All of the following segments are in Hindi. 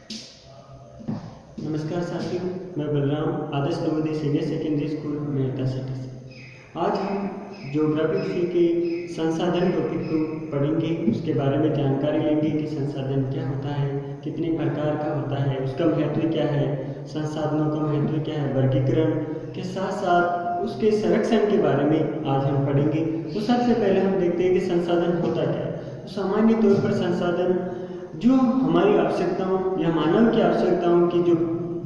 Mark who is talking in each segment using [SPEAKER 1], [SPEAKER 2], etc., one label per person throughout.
[SPEAKER 1] नमस्कार साथियों, मैं Balram Adarsh Navodaya senior secondary school Mehta city से। आज हम ज्योग्राफी विषय के संसाधन टॉपिक को पढ़ेंगे। उसके बारे में जानकारी लेंगे कि संसाधन क्या होता है, कितने प्रकार का होता है, उसका महत्व क्या है, संसाधनों का महत्व क्या है, वर्गीकरण के साथ साथ उसके संरक्षण के बारे में आज हम पढ़ेंगे। तो सबसे पहले हम देखते हैं कि संसाधन होता क्या है। तो सामान्य तौर पर संसाधन जो हमारी आवश्यकताओं या मानव की आवश्यकताओं की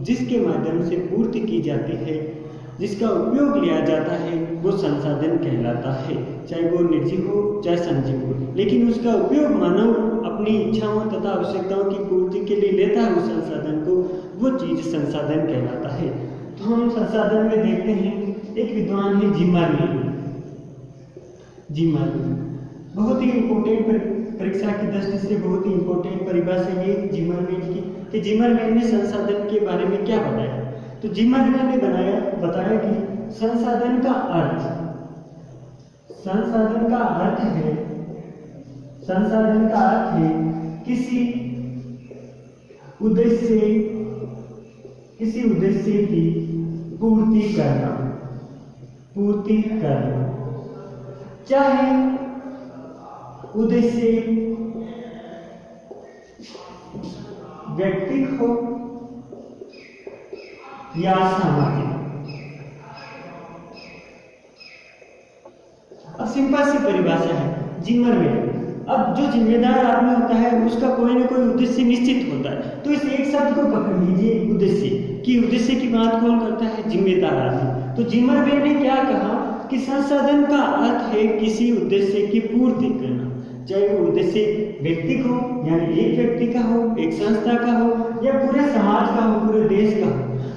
[SPEAKER 1] जिसके माध्यम से पूर्ति की जाती है, जिसका उपयोग लिया जाता है, वो संसाधन कहलाता है। चाहे वो निर्जीव हो चाहे संजीव हो, लेकिन उसका उपयोग मानव अपनी इच्छाओं तथा आवश्यकताओं की पूर्ति के लिए लेता है उस संसाधन को, वो चीज संसाधन कहलाता है। तो हम संसाधन में देखते हैं, एक विद्वान है जिमरमैन। बहुत ही इम्पोर्टेंट परीक्षा की दृष्टि से बहुत ही इम्पोर्टेंट परिभाषा ये जिमरमैन की कि जिमरमैन ने संसाधन के बारे में क्या बताया। तो जिमरमैन ने बताया कि संसाधन का अर्थ है किसी उद्देश्य की पूर्ति करना, चाहे उद्देश्य व्यक्तिगत हो या सामाजिक। अब सिंपल सी परिभाषा है जिम्मेदार। अब जो जिम्मेदार आदमी होता है उसका कोई ना कोई उद्देश्य निश्चित होता है। तो इस एक शब्द को पकड़ लीजिए, उद्देश्य की बात कौन करता है? जिम्मेदार आदमी। तो जिमरमैन ने क्या कहा कि संसाधन का अर्थ है किसी उद्देश्य की पूर्ति करना, चाहे वो उद्देश्य व्यक्तिगत हो यानी एक व्यक्ति का हो, एक संस्था का हो, या पूरे समाज का हो, पूरे देश का हो,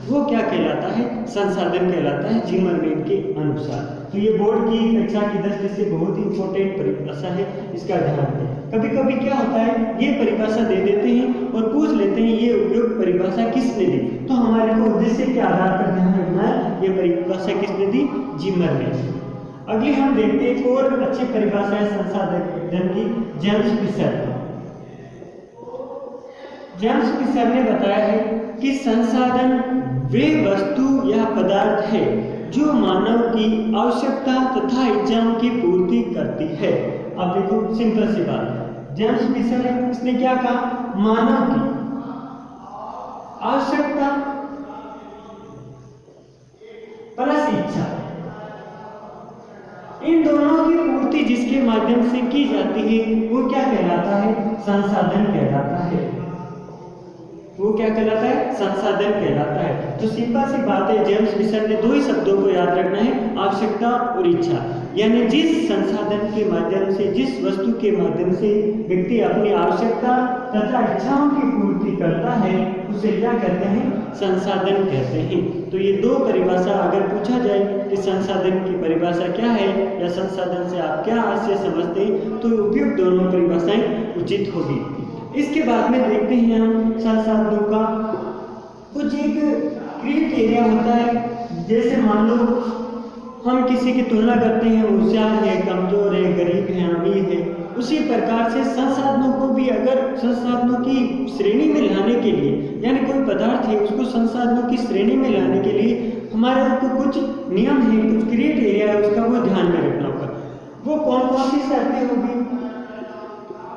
[SPEAKER 1] वो क्या कहलाता है? संसाधन कहलाता है जिमरमैन के अनुसार। तो ये बोर्ड की परीक्षा की दृष्टि से बहुत ही इंपॉर्टेंट परिभाषा है, इसका ध्यान दें। कभी कभी क्या होता है, ये परिभाषा दे देते हैं और पूछ लेते हैं ये उपयुक्त परिभाषा किसने दी। तो हमारे को उद्देश्य के आधार पर ध्यान रखना है, ये परिभाषा किसने दी? जिमरमैन। अगली हम देखते हैं एक और अच्छी परिभाषा है संसाधन की, जेम्स फिशर ने बताया है कि संसाधन वे वस्तु या पदार्थ है जो मानव की आवश्यकता तथा इच्छाओं की पूर्ति करती है। अब देखो सिंपल सी बात, जेम्स फिशर ने इसने क्या कहा? मानव की आवश्यकता प्लस इच्छा, इन दोनों की पूर्ति जिसके माध्यम से की जाती है वो क्या कहलाता है? संसाधन कहलाता है। वो क्या कहलाता है? संसाधन कहलाता है। तो सिंपल सी बात है, जेम्स फिशर ने दो ही शब्दों को याद रखना है, आवश्यकता और इच्छा। यानी जिस संसाधन के माध्यम से, जिस वस्तु के माध्यम से व्यक्ति अपनी आवश्यकता तथा इच्छाओं की पूर्ति करता है, उसे क्या कहते हैं? संसाधन कहते हैं। तो ये दो परिभाषा अगर पूछा जाए कि संसाधन की परिभाषा क्या है या संसाधन से आप क्या आशय समझते हैं, तो उपयुक्त दोनों परिभाषाएं उचित होगी। इसके बाद में देखते हैं हम संसाधनों का कुछ एक क्रिएट एरिया होता है। जैसे मान लो हम किसी की तुलना करते हैं, होशियार है, कमजोर है, गरीब है, अमीर है, उसी प्रकार से संसाधनों को भी अगर संसाधनों की श्रेणी में लाने के लिए, यानी कोई पदार्थ है उसको संसाधनों की श्रेणी में लाने के लिए हमारे को कुछ नियम है, कुछ क्रिएट एरिया है, उसका वो ध्यान में रखना होगा। वो कौन कौन सी शर्तें होगी?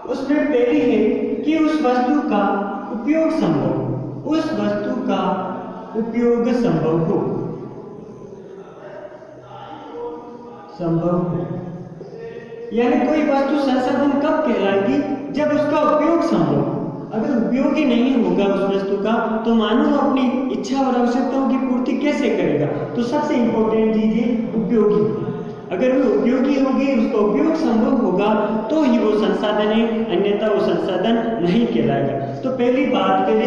[SPEAKER 1] उसमें पहली है कि उस वस्तु का उपयोग संभव हो, यानी कोई वस्तु संसाधन कब कहलाएगी? जब उसका उपयोग संभव हो। अगर उपयोग ही नहीं होगा उस वस्तु का, तो मानव अपनी इच्छा और आवश्यकताओं की पूर्ति कैसे करेगा? तो सबसे इंपॉर्टेंट चीज है उपयोगी। अगर वो उपयोगी होगी, उसका उपयोग संभव होगा, तो ही वो संसाधन है, अन्यथा वो संसाधन नहीं कहलाएगा। तो पहली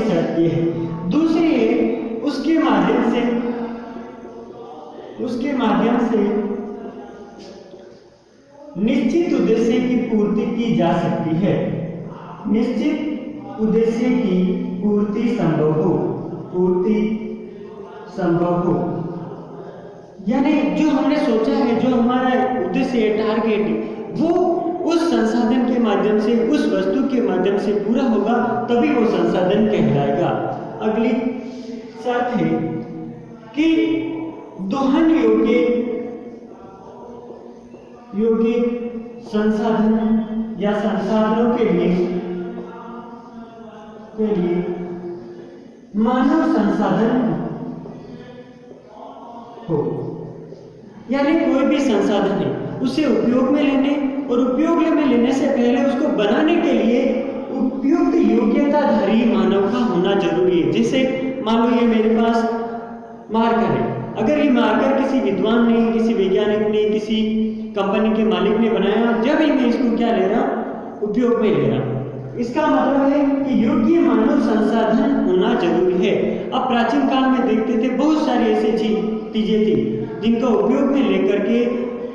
[SPEAKER 1] शर्त ये है। दूसरी है उसके माध्यम से निश्चित उद्देश्य की पूर्ति की जा सकती है। निश्चित उद्देश्य की पूर्ति संभव हो, यानी जो हमने सोचा है, जो हमारा उद्देश्य है, टारगेट है, वो उस संसाधन के माध्यम से, उस वस्तु के माध्यम से पूरा होगा, तभी वो संसाधन कहलाएगा। के लिए मानव संसाधन हो, यानी कोई भी संसाधन है उसे उपयोग में लेने और उपयोग में लेने से पहले उसको बनाने के लिए उपयुक्त योग्यताधारी मानव का होना जरूरी है। जैसे मान लो ये मेरे पास मार्कर है, अगर ये मार्कर किसी विद्वान ने, किसी वैज्ञानिक ने, किसी कंपनी के मालिक ने बनाया, जब ही मैं इसको क्या ले रहा हूं, उपयोग में ले रहा हूं। इसका मतलब है कि योग्य मानव संसाधन होना जरूरी है। अब प्राचीन काल में देखते थे बहुत सारी ऐसी चीजें थी जिनका उपयोग में लेकर के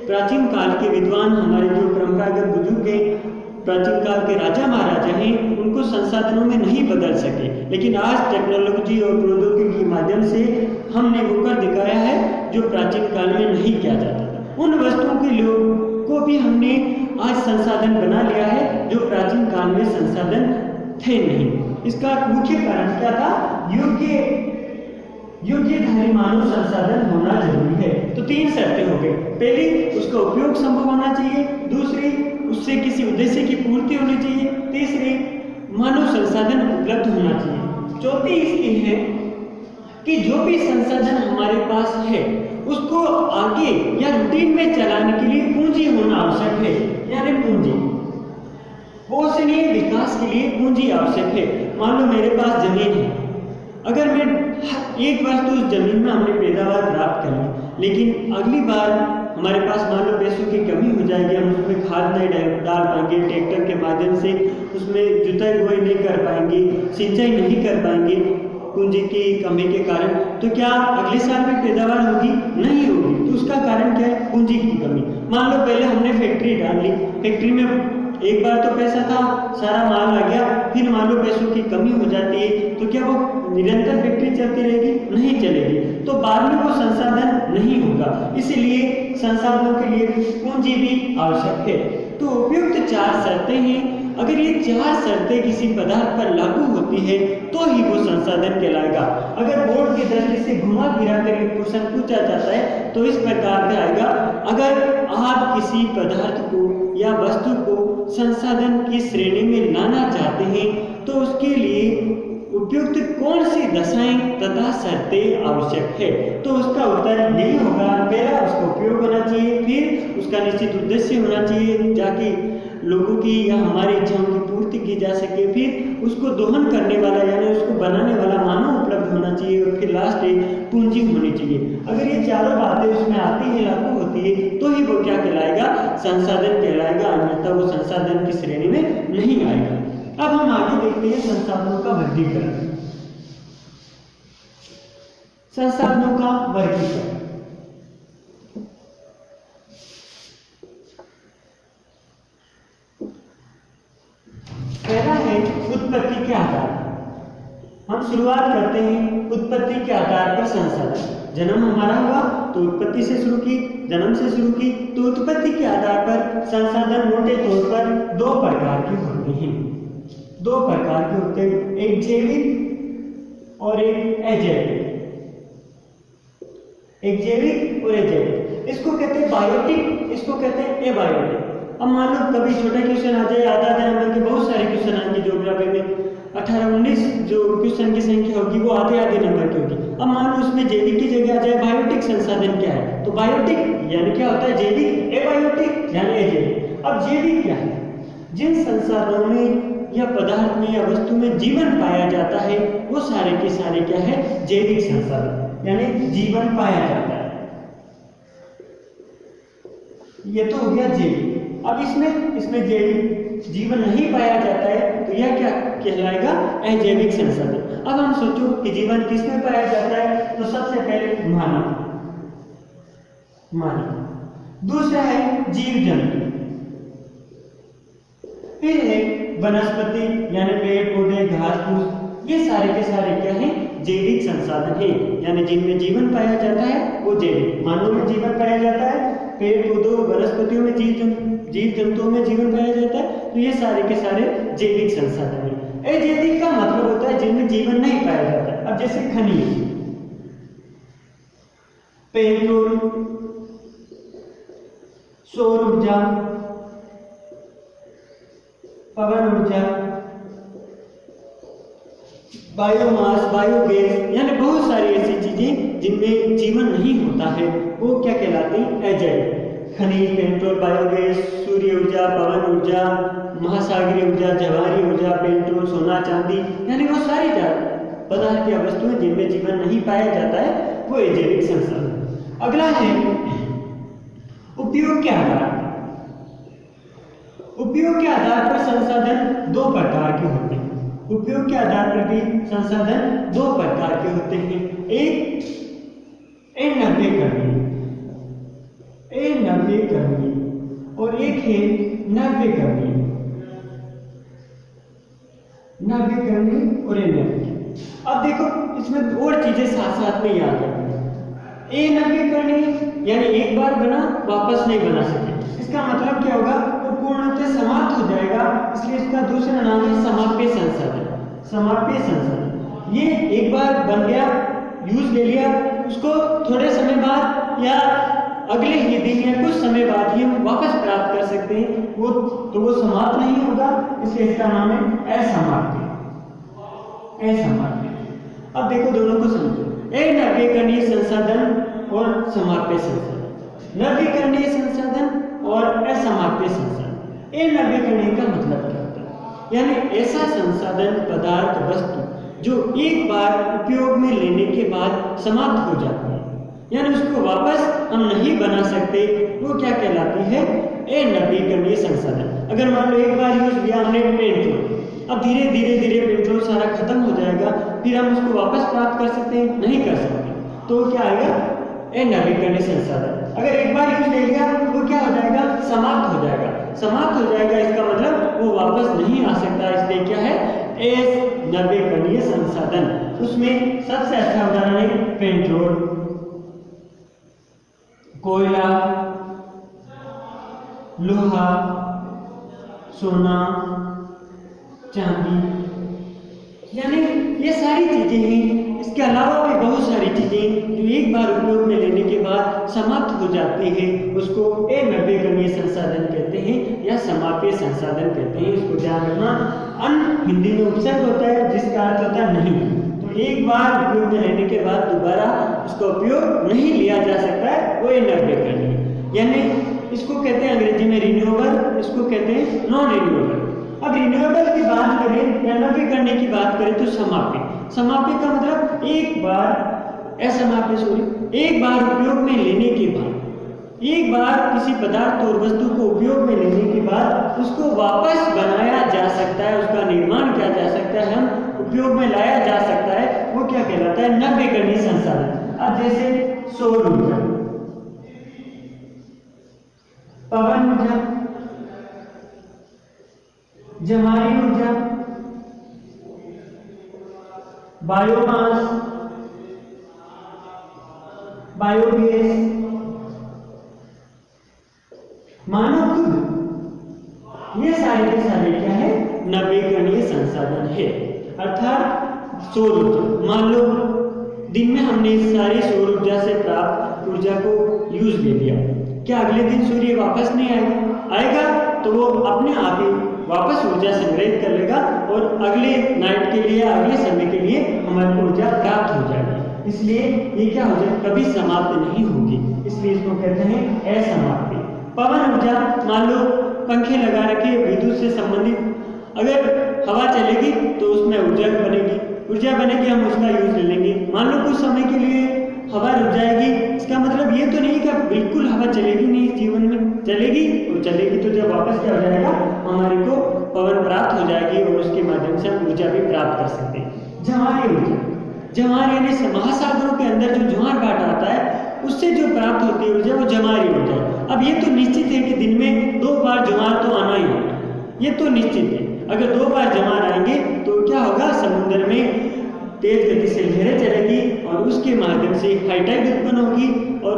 [SPEAKER 1] प्राचीन काल के विद्वान, हमारे जो परंपरागत बुजुर्ग हैं, प्राचीन काल के राजा महाराजा हैं, उनको संसाधनों में नहीं बदल सके। लेकिन आज टेक्नोलॉजी और प्रौद्योगिकी के माध्यम से हमने वो कर दिखाया है जो प्राचीन काल में नहीं किया जाता था। उन वस्तुओं के लोग को भी हमने आज संसाधन बना लिया है जो प्राचीन काल में संसाधन थे नहीं। इसका मुख्य कारण क्या था? योग्यधारी मानव संसाधन होना जरूरी है। तो 3 शर्तें हो गई। पहली, उसका उपयोग संभव होना चाहिए। दूसरी, उससे किसी उद्देश्य की पूर्ति होनी चाहिए। तीसरी, मानव संसाधन उपलब्ध होना चाहिए। चौथी इसकी है कि जो भी संसाधन हमारे पास है उसको आगे या रूटीन में चलाने के लिए पूंजी होना आवश्यक है, यानी पूंजी पोषणीय विकास के लिए पूंजी आवश्यक है। मान लो मेरे पास जमीन है, अगर मैं एक बार तो उस जमीन में हमने पैदावार प्राप्त कर ली, लेकिन अगली बार हमारे पास मान लो पैसों की कमी हो जाएगी, हम उसमें खाद नहीं डाल पाएंगे, ट्रैक्टर के माध्यम से उसमें जुताई बुआई नहीं कर पाएंगे, सिंचाई नहीं कर पाएंगे पूंजी की कमी के कारण, तो क्या अगले साल भी पैदावार होगी? नहीं होगी। तो उसका कारण क्या है? पूंजी की कमी। मान लो पहले हमने फैक्ट्री डाल ली, फैक्ट्री में एक बार तो पैसा था, सारा माल आ गया, फिर मान लो पैसों की कमी हो जाती है, तो क्या वो निरंतर फैक्ट्री चलती रहेगी? नहीं चलेगी। तो बाद में वो संसाधन नहीं होगा, इसलिए संसाधनों के लिए पूंजी भी आवश्यक है। तो उपयुक्त 4 शर्तें हैं। अगर ये 4 शर्तें किसी पदार्थ पर लागू होती है तो ही वो संसाधन कहलाएगा। अगर बोर्ड की दृष्टि से घुमा फिरा कर एक क्वेश्चन पूछा जाता है तो इस प्रकार से आएगा, अगर आप किसी पदार्थ को या वस्तु को संसाधन की श्रेणी में लाना चाहते हैं तो उसके लिए उपयुक्त कौन सी दशाएं तथा शर्तें आवश्यक है? तो उसका उत्तर यही होगा। पहला, उसका उपयोग होना चाहिए, फिर उसका निश्चित उद्देश्य होना चाहिए ताकि लोगों की या हमारी इच्छाओं की पूर्ति की जा सके, फिर उसको दोहन करने वाला यानी उसको बनाने वाला मानव उपलब्ध होना चाहिए, और फिर लास्ट एक पूंजी होनी चाहिए। अगर ये चारों बातें उसमें आती है, लागू होती है, तो ही वो क्या कहलाएगा? संसाधन कहलाएगा, अन्यथा वो संसाधन की श्रेणी में नहीं आएगा। अब हम आगे देखते हैं संसाधनों का वर्गीकरण। संसाधनों का वर्गीकरण पहला है उत्पत्ति के आधार। हम शुरुआत करते हैं उत्पत्ति के आधार पर संसाधन। जन्म हमारा हुआ तो उत्पत्ति से शुरू की, जन्म से शुरू की, तो उत्पत्ति के आधार पर संसाधन मोटे तौर पर 2 प्रकार के होते हैं। 2 प्रकार के होते हैं, एक जैविक और एक अजैविक। एक जैविक और अजैविक, इसको कहते हैं बायोटिक, इसको कहते हैं एबायोटिक। अब मान लो कभी छोटा क्वेश्चन आ जाए, आधा नंबर के बहुत सारे क्वेश्चन आएंगे ज्योग्राफी में, 18-19 जो क्वेश्चन की संख्या होगी वो आधे नंबर की होगी। अब मान लो उसमें जैविक की जगह आ जाए बायोटिक संसाधन क्या है, तो बायोटिक यानी क्या होता है? जैविक। एबायोटिक यानी अजैविक। अब जैविक क्या है? जिन संसाधनों में या पदार्थ में या वस्तु में जीवन पाया जाता है वो सारे के सारे क्या है? जैविक संसाधन, यानी जीवन पाया जाता है। ये तो हो गया जैविक। अब इसमें जैविक जीवन नहीं पाया जाता है तो यह क्या कहलाएगा? अजैविक संसाधन। अब हम सोचो कि जीवन किसमें पाया जाता है, तो सबसे पहले मानव, दूसरा है जीव जंतु, फिर है वनस्पति यानी पेड़ पौधे घास फूस। ये सारे के सारे क्या है? जैविक संसाधन है, यानी जिनमें जीवन पाया जाता है वो जैविक। मानव में जीवन पाया जाता है, पेड़ पौधों वनस्पतियों में जीव जंतुओं में जीवन पाया जाता है, तो ये सारे के सारे जैविक संसाधन है। अजैविक का मतलब होता है जिनमें जीवन नहीं पाया जाता। अब जैसे खनिज, पेट्रोल, सौर ऊर्जा, पवन ऊर्जा, बायोमास, बायोगैस, यानी बहुत सारी ऐसी चीजें जिनमें जीवन नहीं होता है, वो क्या कहलाती हैं? एजेंट। खनिज, पेट्रोल, बायोगैस, सूर्य ऊर्जा, पवन ऊर्जा, महासागरीय ऊर्जा, जवाहरी ऊर्जा, पेट्रोल, सोना, चांदी, यानी वो सारी पदार्थ या वस्तुएं जिनमें जीवन नहीं पाया जाता है, वो एजेंटिक संसाधन। अगला है उपयोग के आधार। उपयोग के आधार पर संसाधन दो प्रकार के होते हैं। उपयोग के आधार पर भी संसाधन दो प्रकार के होते हैं। एक नव्यकरणीय और एक है नव्यकरणीय और अनव्यकरणीय। अब देखो इसमें और चीजें साथ साथ में याद रखना। नव्यकरणीय यानी एक बार बना वापस नहीं बना सके, इसका मतलब क्या होगा? वो पूर्णतः समाप्त हो जाएगा, इसलिए इसका दूसरा नाम है समाप्य संसाधन। समाप्य संसाधन ये एक बार बन गया, यूज ले लिया, उसको थोड़े समय बाद या अगले ही दिन या कुछ समय बाद ही हम वापस प्राप्त कर सकते हैं, वो समाप्त नहीं होगा, इसलिए इसका नाम है असामाप्य। अब देखो दोनों को समझो। नव्यकरणीय संसाधन और समाप्य संसाधन। नव्यकरणीय संसाधन और असामाप्य संसाधन। नव्यकरणीय का मतलब क्या होता है? यानी ऐसा संसाधन, पदार्थ, वस्तु जो एक बार उपयोग में लेने के बाद समाप्त हो जाती है, यानी उसको वापस हम नहीं बना सकते, वो क्या कहलाती है? नवीकरणीय संसाधन। अगर मान लो एक बार यूज किया हमने पेट्रोल, अब धीरे धीरे पेट्रोल सारा खत्म हो जाएगा, फिर हम उसको वापस प्राप्त कर सकते हैं? नहीं कर सकते। तो क्या आएगा? नवीकरणीय संसाधन। अगर एक बार यूज ले लिया वो क्या हो जाएगा? समाप्त हो जाएगा। समाप्त हो जाएगा इसका मतलब वो वापस नहीं आ सकता, इसलिए क्या है? नवीकरणीय संसाधन। उसमें सबसे अच्छा उदाहरण है पेट्रोल, कोयला, लोहा, सोना, चांदी, यानी ये सारी चीजें हैं। इसके अलावा भी बहुत सारी चीजें जो एक बार उपयोग में लेने के बाद समाप्त हो जाती है, उसको नवीकरणीय संसाधन कहते हैं या समाप्य संसाधन कहते हैं। इसको ध्यान रखना। अन हिंदी में उपसर्ग होता है जिसका अर्थ होता है नहीं, तो एक बार उपयोग में लेने के बाद दोबारा उसका उपयोग नहीं लिया जा सकता है, वो नवीकरणीय। यानी इसको कहते हैं अंग्रेजी में रिन्यूएबल, इसको कहते हैं नॉन रिन्यूएबल। अब रिन्यूएबल की बात करें या नवीकरणीय की बात करें तो समाप्य। समाप्य का मतलब एक बार उपयोग में लेने के बाद, एक बार किसी पदार्थ और वस्तु को उपयोग में लेने के बाद उसको वापस बनाया जा सकता है, उसका निर्माण किया जा सकता है, हम उपयोग में लाया जा सकता है, वो क्या कहलाता है? नवीकरणीय संसाधन। अब जैसे सौर ऊर्जा, पवन ऊर्जा, जमारी ऊर्जा, बायोमास, बायोगैस, मानव खुद, ये सारे के सारे क्या है? नवीकरणीय संसाधन है। अर्थात सौर ऊर्जा, मान लो दिन में हमने सारी सौर ऊर्जा से प्राप्त ऊर्जा को यूज ले लिया, क्या अगले दिन सूर्य वापस नहीं आएगा? आएगा तो वो अपने आप ही वापस ऊर्जा संग्रहित कर लेगा और अगले नाइट के लिए, अगले समय के लिए हमारी ऊर्जा प्राप्त हो जाएगी। इसलिए ये क्या हो जाए? कभी समाप्त नहीं होगी, इसलिए इसको कहते हैं असामाप्य। पवन ऊर्जा, मान लो पंखे लगा रखे विद्युत से संबंधित, अगर हवा चलेगी तो उसमें ऊर्जा बनेगी, हम उसका यूज ले लेंगे। मान लो कुछ समय के लिए हवा रुक जाएगी, इसका मतलब ये तो नहीं कि बिल्कुल हवा चलेगी नहीं, जीवन में चलेगी, और चलेगी तो जब वापस क्या हो जाएगा? हमारे को पवन प्राप्त हो जाएगी और उसके माध्यम से हम ऊर्जा भी प्राप्त कर सकते हैं। जवारी ऊर्जा, जवारी यानी महासागरों के अंदर जो ज्वार भाटा आता है उससे जो प्राप्त होती है ऊर्जा, वो जवारी ऊर्जा। अब ये तो निश्चित है कि दिन में 2 बार ज्वार तो आना ही होगा, ये तो निश्चित है। अगर 2 बार ज्वार आएंगे तो क्या होगा? समुद्र में तेज गति से लहरें चलेगी और उसके माध्यम से हाई टाइड उत्पन्न होगी और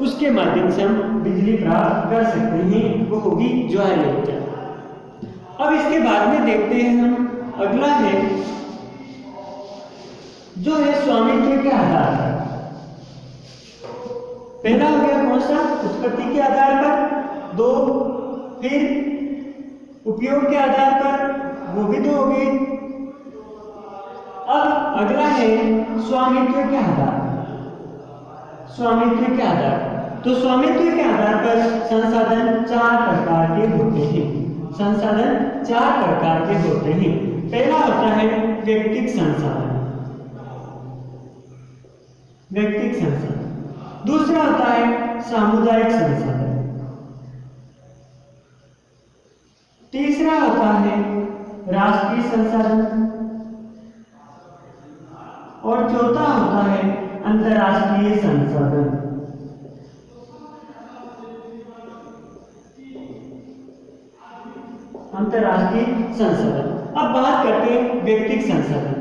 [SPEAKER 1] उसके माध्यम से हम बिजली प्राप्त कर सकते हैं, वो होगी ज्वारी ऊर्जा। अब इसके बाद में देखते हैं हम, अगला है जो है स्वामित्व के आधार पर। पहला हो गया कौन सा? उत्पत्ति के आधार पर, 2 फिर उपयोग के आधार पर, वो भी 2 हो गए। अगला है स्वामित्व के आधार। स्वामित्व के आधार, तो स्वामित्व के आधार पर संसाधन 4 प्रकार के होते हैं। संसाधन 4 प्रकार के होते हैं। पहला होता है व्यक्तिगत संसाधन, व्यक्तिगत संसाधन। दूसरा होता है सामुदायिक संसाधन। तीसरा होता है राष्ट्रीय संसाधन और चौथा होता है अंतर्राष्ट्रीय संसाधन। अंतर्राष्ट्रीय संसाधन। अब बात करते हैं व्यक्तिगत संसाधन।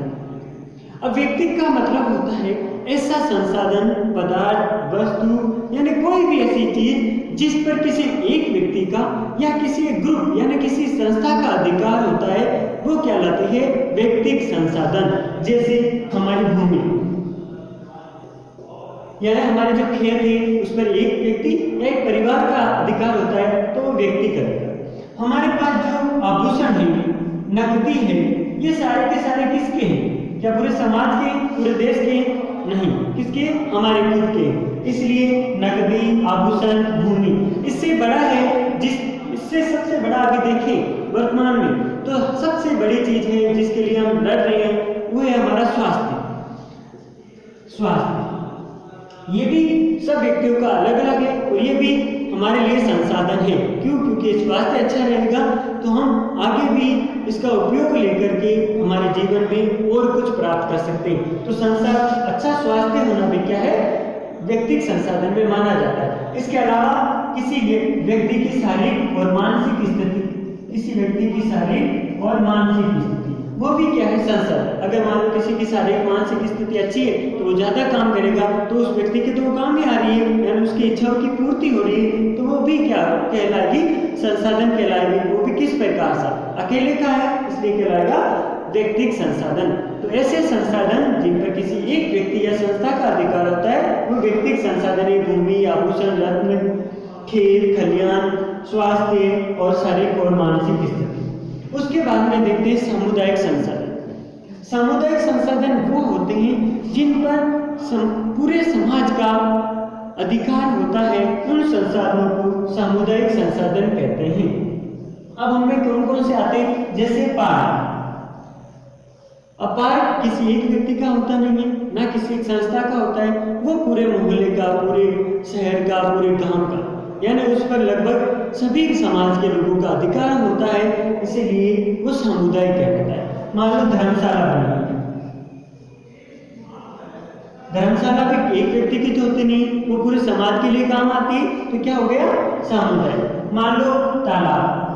[SPEAKER 1] अब व्यक्तिगत का मतलब होता है ऐसा संसाधन, पदार्थ, वस्तु यानी कोई भी ऐसी चीज जिस पर किसी एक व्यक्ति का या किसी ग्रुप यानी किसी संस्था का अधिकार होता है, वो कहलाते हैं व्यक्तिगत संसाधन। जैसे हमारी भूमि, यानी हमारे जो खेत है उस पर एक व्यक्ति, एक परिवार का अधिकार होता है, तो वो व्यक्ति करेगा। हमारे पास जो आभूषण है, नकदी है, ये सारे के सारे किसके हैं? क्या पूरे समाज के, पूरे देश के? नहीं, किसके? हमारे खुद के। इसलिए नकदी, आभूषण, भूमि इससे बड़ा है, इससे सबसे बड़ा अभी देखें वर्तमान में तो सबसे बड़ी चीज है जिसके लिए हम लड़ रहे हैं, वो है हमारा स्वास्थ्य। स्वास्थ्य ये भी सब व्यक्तियों का अलग अलग है और ये भी हमारे लिए संसाधन है। क्यों? क्योंकि स्वास्थ्य अच्छा रहेगा तो हम आगे भी इसका उपयोग लेकर के हमारे जीवन में और कुछ प्राप्त कर सकते हैं। तो अच्छा स्वास्थ्य होना भी क्या है? व्यक्तिगत संसाधन में माना जाता है। इसके अलावा किसी व्यक्ति की शारीरिक और मानसिक स्थिति, किसी व्यक्ति की शारीरिक और मानसिक स्थिति वो भी क्या है? संसाधन। अगर मान लो किसी की शारीरिक मानसिक स्थिति अच्छी है तो वो ज्यादा काम करेगा, तो उस व्यक्ति की तो वो काम ही आ रही है, यानी उसकी इच्छाओं की पूर्ति हो रही है, तो वो भी क्या कहलाएगी? संसाधन कहलाएगी। वो भी किस प्रकार से? अकेले का है इसलिए कहलाएगा व्यक्तिगत संसाधन। तो ऐसे संसाधन जिन पर किसी एक व्यक्ति या संस्था का अधिकार होता है वो व्यक्तिगत संसाधन है। भूमि, आभूषण, रत्न, खेत खलियान, स्वास्थ्य और शारीरिक और मानसिक स्थिति। उसके बाद में देखते हैं सामुदायिक संसाधन। सामुदायिक संसाधन वो होते हैं जिन पर पूरे समाज का अधिकार होता है, उन संसाधनों को सामुदायिक संसाधन कहते हैं। अब उनमें कौन कौन से आते हैं? जैसे पार्क। अब पार्क किसी एक व्यक्ति का होता नहीं है, ना किसी एक संस्था का होता है, वो पूरे मोहल्ले का, पूरे शहर का, पूरे गांव का, यानी उस पर लगभग सभी समाज के लोगों का अधिकार होता है, इसीलिए वो सामुदायिक कहलाता है। मान लो धर्मशाला बनी, धर्मशाला भी एक व्यक्ति की तो होती नहीं, वो पूरे समाज के लिए काम आती है, तो क्या हो गया? सामुदायिक। मान लो तालाब,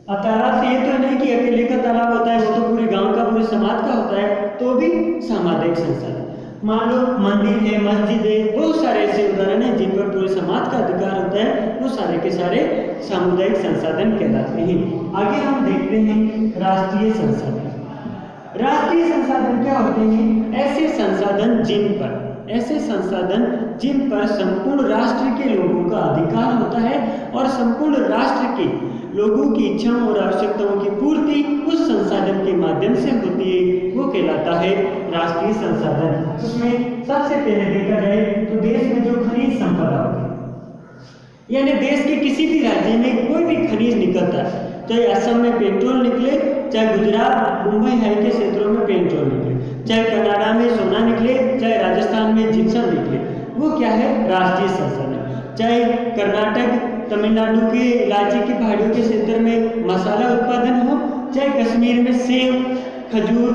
[SPEAKER 1] अब तालाब से ये तो नहीं कि अकेले का तालाब होता है, वो तो पूरे गांव का, पूरे समाज का होता है, तो भी सामुदायिक संसाधन। मान लो मंदिर है, मस्जिद है, बहुत सारे ऐसे उदाहरण हैं जिन पर पूरे समाज का अधिकार होता है, वो सारे के सारे सामुदायिक संसाधन कहलाते हैं। आगे हम देखते हैं राष्ट्रीय संसाधन। राष्ट्रीय संसाधन क्या होते हैं? ऐसे संसाधन जिन पर संपूर्ण राष्ट्र के लोगों का अधिकार होता है और संपूर्ण राष्ट्र के लोगों की इच्छाओं और आवश्यकताओं की पूर्ति उस संसाधन के माध्यम से होती है, वो कहलाता है राष्ट्रीय संसाधन। उसमें सबसे पहले देखा जाए तो देश में जो खनिज संपदा होती है, यानी देश के किसी भी राज्य में कोई भी खनिज निकलता है, चाहे असम में पेट्रोल निकले, चाहे गुजरात, मुंबई हाई के क्षेत्रों में पेट्रोल निकले, चाहे कनाडा में सोना निकले, चाहे राजस्थान में जिप्सम निकले, वो क्या है? राष्ट्रीय संसाधन। चाहे कर्नाटक, तमिलनाडु के इलायची की पहाड़ियों के क्षेत्र में मसाला उत्पादन हो, चाहे कश्मीर में सेब, खजूर,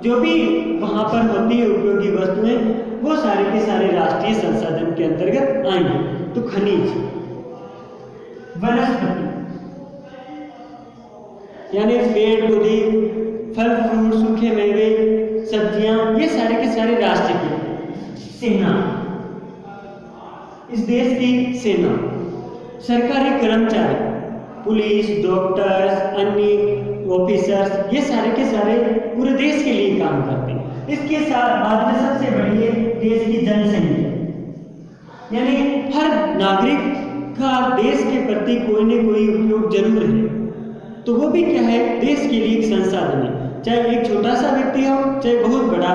[SPEAKER 1] जो भी वहां पर होती है उपयोगी वस्तुएं, वो सारे के सारे राष्ट्रीय संसाधन के अंतर्गत आएंगे। तो खनिज, वनस्पति यानी पेड़ पौधे, फल फ्रूट, सूखे मेवे, सब्जियां, ये सारे के सारे राष्ट्र की। सेना, इस देश की सेना, सरकारी कर्मचारी, पुलिस, डॉक्टर्स, अन्य ऑफिसर्स, ये सारे के सारे पूरे देश के लिए काम करते हैं। इसके साथ बाद में सबसे बड़ी है देश की जनसंख्या, यानी हर नागरिक का देश के प्रति कोई न कोई उपयोग जरूर है, तो वो भी क्या है? देश के लिए एक संसाधन है। चाहे एक छोटा सा व्यक्ति हो चाहे बहुत बड़ा,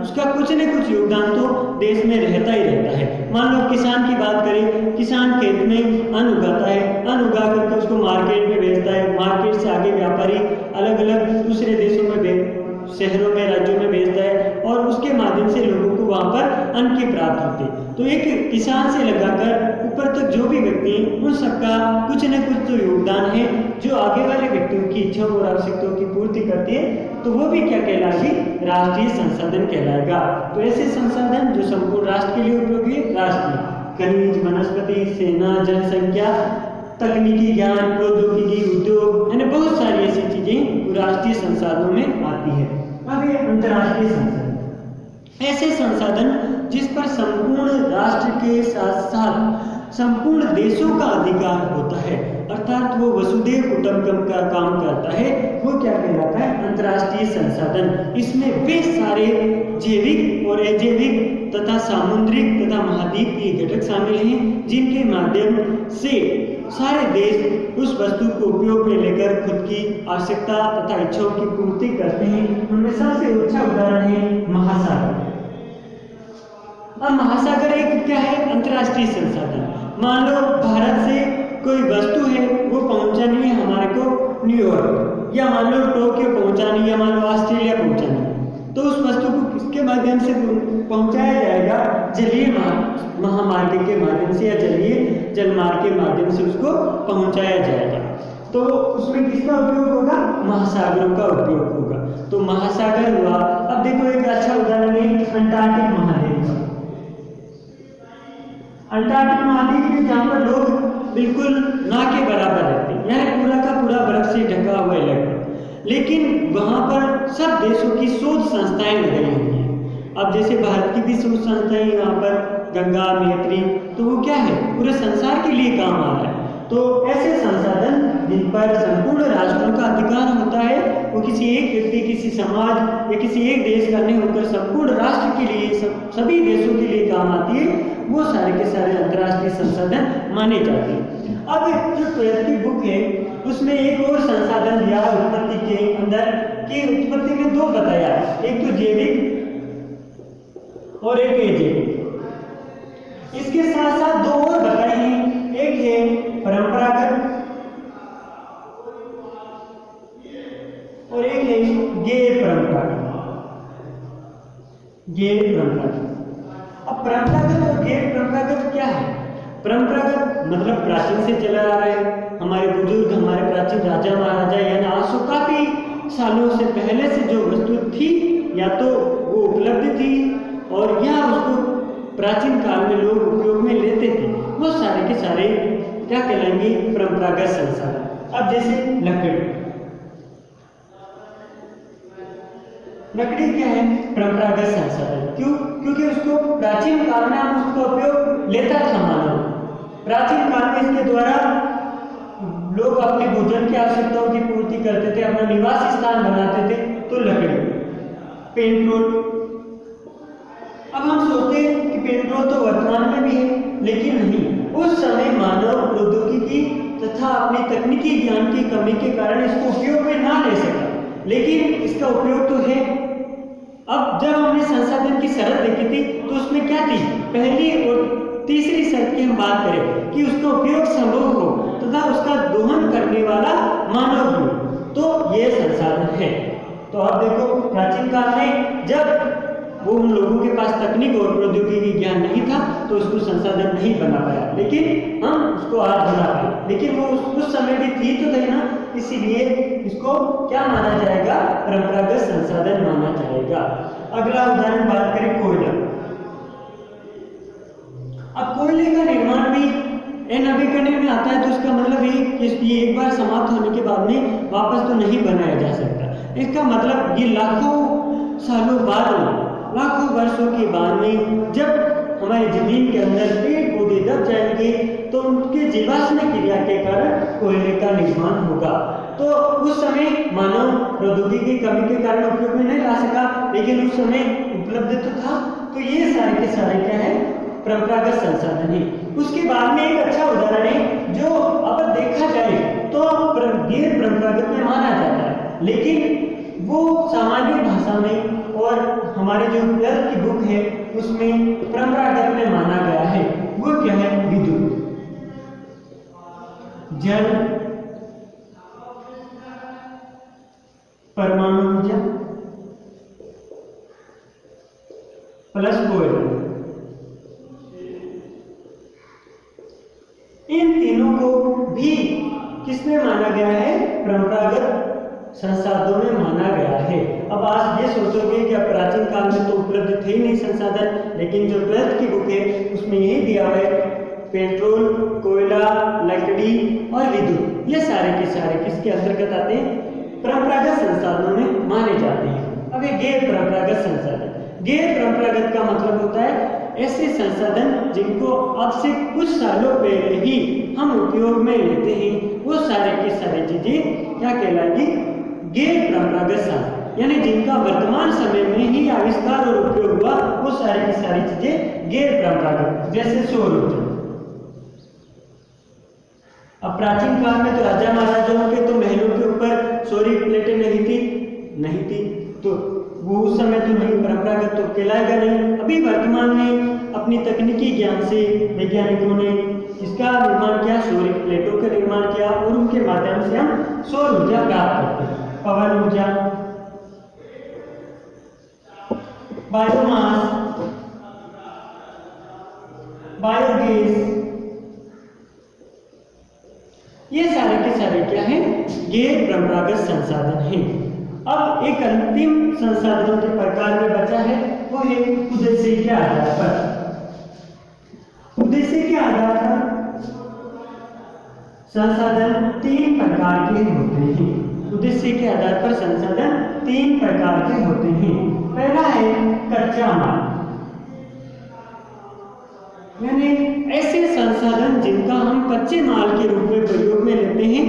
[SPEAKER 1] उसका कुछ न कुछ योगदान तो देश में रहता ही रहता है। मान लो किसान की बात करें, किसान खेत में अन्न उगाता है, अन्न उगा करके उसको मार्केट में बेचता है, मार्केट से आगे व्यापारी अलग अलग दूसरे देशों में शहरों में राज्यों में भेजता है और उसके माध्यम से लोगों को वहां पर अन्न की प्राप्त होती है। तो एक किसान से लगाकर ऊपर तक जो भी व्यक्ति हैं उन सबका कुछ न कुछ तो योगदान है जो आगे वाले व्यक्तियों की इच्छाओं और आवश्यकताओं की पूर्ति करती है, तो वो भी क्या कहलाएगी, राष्ट्रीय संसाधन कहलाएगा। तो ऐसे संसाधन जो संपूर्ण राष्ट्र के लिए उपयोगी है, राष्ट्रीय खनिज, वनस्पति, सेना, जनसंख्या, तकनीकी ज्ञान, प्रौद्योगिकी, उद्योग, यानी बहुत सारी ऐसी चीजें राष्ट्रीय संसाधनों में आती है। अब ये अंतर्राष्ट्रीय संसाधन, ऐसे संसाधन जिस पर संपूर्ण राष्ट्र के साथ साथ संपूर्ण देशों का अधिकार होता है, अर्थात वो वसुधैव कुटुंबकम का काम करता है, वो क्या कहलाता है, अंतर्राष्ट्रीय संसाधन। इसमें वे सारे जैविक और अजैविक तथा सामुद्रिक तथा महाद्वीपीय घटक शामिल हैं जिनके माध्यम से सारे देश उस वस्तु को उपयोग में लेकर खुद की आवश्यकता तथा इच्छाओं की पूर्ति करते हैं। उनमें सबसे अच्छा उदाहरण है महासागर। अब महासागर एक क्या है, अंतर्राष्ट्रीय संसाधन। मान लो भारत से कोई वस्तु है वो पहुंचानी है हमारे को न्यूयॉर्क, या मान लो टोक्यो पहुंचानी है, या मान लो ऑस्ट्रेलिया पहुंचानी है, तो उस वस्तु को किसके माध्यम से पहुंचाया जाएगा, जलीय महामार्ग के माध्यम से या जलीय जलमार्ग के माध्यम से उसको पहुंचाया जाएगा। तो उसमें किसका उपयोग होगा, महासागरों का उपयोग होगा। तो महासागर हुआ। अब देखो एक अच्छा उदाहरण है अंटार्कटिक महाद्वीप का। अंटार्कटिक महाद्वीप में जहाँ पर लोग बिल्कुल ना के बराबर रहते हैं, यानी पूरा का पूरा बर्फ से ढका हुआ है लगभग, लेकिन वहां पर सब देशों की शोध संस्थाएं लगाई हुई हैं। अब जैसे भारत की भी शोध संस्थाएं यहाँ पर गंगा, मैत्री, तो वो क्या है, पूरे संसार के लिए काम आ रहा है। तो ऐसे संसाधन जिन पर संपूर्ण राष्ट्रों का अधिकार होता है, वो किसी एक व्यक्ति, किसी समाज या किसी एक देश का नहीं होकर संपूर्ण राष्ट्र के लिए, सभी देशों के लिए काम आती है, वो सारे के सारे अंतर्राष्ट्रीय संसाधन माने जाते हैं। अब जो 12वीं बुक है उसमें एक और संसाधन दिया उत्पत्ति के अंदर कि उत्पत्ति में दो बताया, एक तो जैविक और एक अजैविक। इसके साथ साथ दो और बताए हैं, एक है परंपरागत और एक है गैर परंपरागत। गैर परंपरागत, अब परंपरागत और गैर परंपरागत क्या है? परंपरागत मतलब प्राचीन से चला आ रहा है, हमारे बुजुर्ग, हमारे प्राचीन राजा महाराजा या आज से काफी सालों से पहले से जो वस्तु थी या तो वो उपलब्ध थी और या उसको प्राचीन काल में लोग उपयोग में लेते थे, वो सारे के सारे क्या कहलाएंगे, परंपरागत संसाधन। अब जैसे लकड़ी, लकड़ी क्या है, परंपरागत संसाधन। क्यों? क्योंकि उसको प्राचीन काल में हम उसका उपयोग लेता था मानव। प्राचीन काल में इसके द्वारा लोग अपने भोजन की आवश्यकताओं की पूर्ति करते थे, अपना निवास स्थान बनाते थे। तो लकड़ी, पेट्रोल। अब हम सोचते हैं कि पेट्रोल तो वर्तमान में भी है, लेकिन नहीं, उस समय मानव प्रौद्योगिकी तथा अपनी तकनीकी ज्ञान की कमी के कारण इसको उपयोग में ना ले सका, लेकिन इसका उपयोग तो है। अब जब हमने संसाधन की शर्त देखी थी तो उसमें क्या थी, पहली और तीसरी शर्त की हम बात करें कि उसका उपयोग संभव हो तथा उसका दोहन करने वाला मानव हो, तो ये संसाधन है। तो अब देखो प्राचीन काल में जब वो उन लोगों के पास तकनीक और प्रौद्योगिकी ज्ञान नहीं था तो उसको संसाधन नहीं बना पाया, लेकिन हम उसको आज बना पाए। लेकिन वो उस समय भी थी तो नहीं ना, इसीलिए इसको क्या माना जाएगा, परंपरागत संसाधन माना जाएगा। अगला उदाहरण बात करें कोयला। अब कोयले का निर्माण भी नवीकरण में आता है, तो इसका मतलब ये एक बार समाप्त होने के बाद में वापस तो नहीं बनाया जा सकता। इसका मतलब ये लाखों सालों बाद में, लाखों वर्षों के बाद में जब हमारी जमीन के अंदर पेड़ पौधे दब जाएंगे तो उनके जीवाश्म क्रिया के कारण कोयले का निर्माण होगा। तो उस समय मानव प्रौद्योगिकी की कमी के कारण उपयोग में नहीं ला सका, लेकिन उस समय उपलब्ध तो था। तो ये सारे के सारे क्या है, परंपरागत संसाधन है। उसके बाद में एक अच्छा उदाहरण है जो अब देखा जाए तो गैर परंपरागत में माना जाता है, लेकिन वो सामान्य भाषा में और हमारे जो 12th की बुक है उसमें परंपरागत में माना गया है। वो क्या है? विद्युत, जल, परमाणु ऊर्जा प्लस कोयला, इन तीनों को भी किसमें माना गया है? परंपरागत संसाधनों में माना गया है। अब आप ये सोचोगे कि अब प्राचीन काल में तो उपलब्ध थे ही नहीं संसाधन, लेकिन जो 12th की बुक है उसमें यही दिया है पेट्रोल, कोयला, लकड़ी और विद्युत, ये सारे के सारे किसके अंतर्गत आते हैं? परंपरागत संसाधनों में माने जाते हैं। अब ये गैर परंपरागत संसाधन, गैर परंपरागत का मतलब होता है ऐसे संसाधन जिनको अब से कुछ सालों पहले ही हम उपयोग में लेते हैं, वो सारे के सारे चीजें क्या कहलाएंगी? गैर परंपरागत संसाधन, यानी जिनका वर्तमान समय में ही आविष्कार और उपयोग हुआ, वो सारी की सारी चीजें गैर परंपरागत, जैसे सौर ऊर्जा। अब प्राचीन काल में तो राजा महाराजाओं के तो महलों के ऊपर सौर प्लेटें नहीं थी, तो वो उस समय तो नहीं, परंपरागत तो कहलाएगा नहीं। अभी वर्तमान में अपनी तकनीकी ज्ञान से वैज्ञानिकों ने इसका निर्माण किया, सौर प्लेटों का निर्माण किया और उनके माध्यम से हम सौर ऊर्जा प्राप्त करते हैं। पवन ऊर्जा, बायोमास, बायोगैस, ये सारे के सारे क्या हैं? गैर परंपरागत संसाधन हैं। अब एक अंतिम संसाधनों के प्रकार में बचा है, वो है उद्देश्य के आधार पर। उद्देश्य के आधार पर संसाधन 3 प्रकार के होते हैं। उद्देश्य के आधार पर संसाधन 3 प्रकार के होते हैं। पहला है कच्चा माल, यानी ऐसे संसाधन जिनका हम कच्चे माल के रूप में प्रयोग में लेते हैं,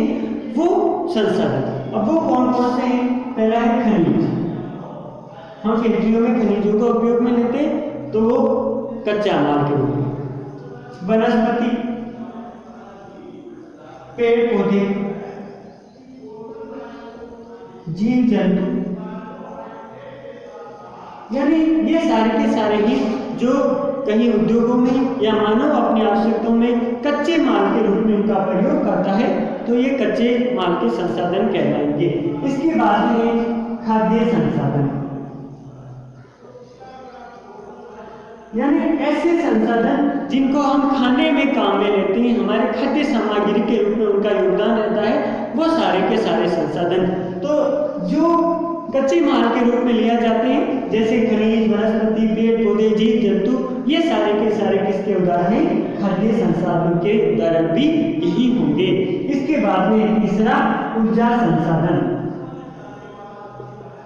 [SPEAKER 1] वो संसाधन। अब वो कौन कौन से हैं? पहला है खनिज, हम फैक्ट्रियों में खनिजों का उपयोग में लेते हैं, तो वो कच्चा माल के रूप में। वनस्पति, पेड़ पौधे, जीव जंतु, यानी ये सारे के सारे ही जो कहीं उद्योगों में या मानव अपनी आवश्यकताओं में कच्चे माल के रूप में उनका प्रयोग करता है, तो ये कच्चे माल के संसाधन कहलाएंगे। इसके बाद में खाद्य संसाधन, यानी ऐसे संसाधन जिनको हम खाने में काम में लेते हैं, हमारे खाद्य सामग्री के रूप में उनका योगदान रहता है, वो सारे के सारे संसाधन। तो जो कच्चे माल के रूप में लिया जाते हैं, जैसे खनिज, वनस्पति, पेड़ पौधे, जीव जंतु, ये सारे के सारे किसके उदाहरण हैं? खाद्य संसाधन के उदाहरण भी यही होंगे। इसके बाद में तीसरा ऊर्जा संसाधन।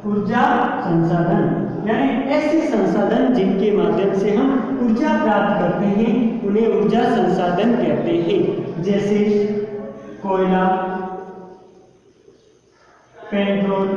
[SPEAKER 1] ऊर्जा संसाधन यानी ऐसे संसाधन जिनके माध्यम से हम ऊर्जा प्राप्त करते हैं, उन्हें ऊर्जा संसाधन कहते हैं। जैसे कोयला, पेट्रोल,